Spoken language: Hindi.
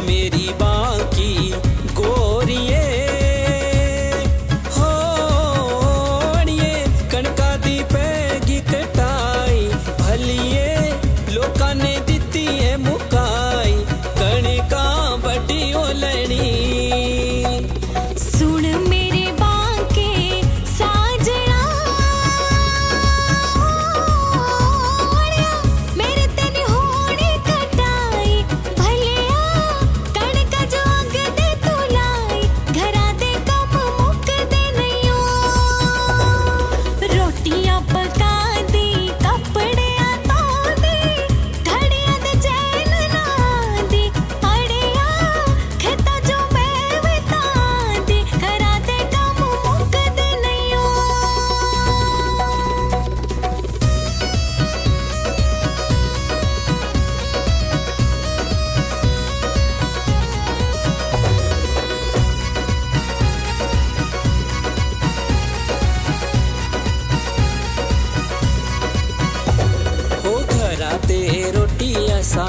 मेरी बाकी गोरिए हो अड़िए कणका दी पैगी कटाई भलिए लोका ने दिती है मुकाई कणका बड़ी ओलनी सुन मेरे बांके साजना मेरे तेरी होड़ी कटाई भलिया कणक जो अग दे तू लाई घरा दे कम मुक दे नयो रोटियां पका दी कपड़े धो दी घड़ियां दे चैन ना दी अड़िया खेता जो मैं बिता दी घरा दे कम मुक दे नयो हो घरा ते रोटी असा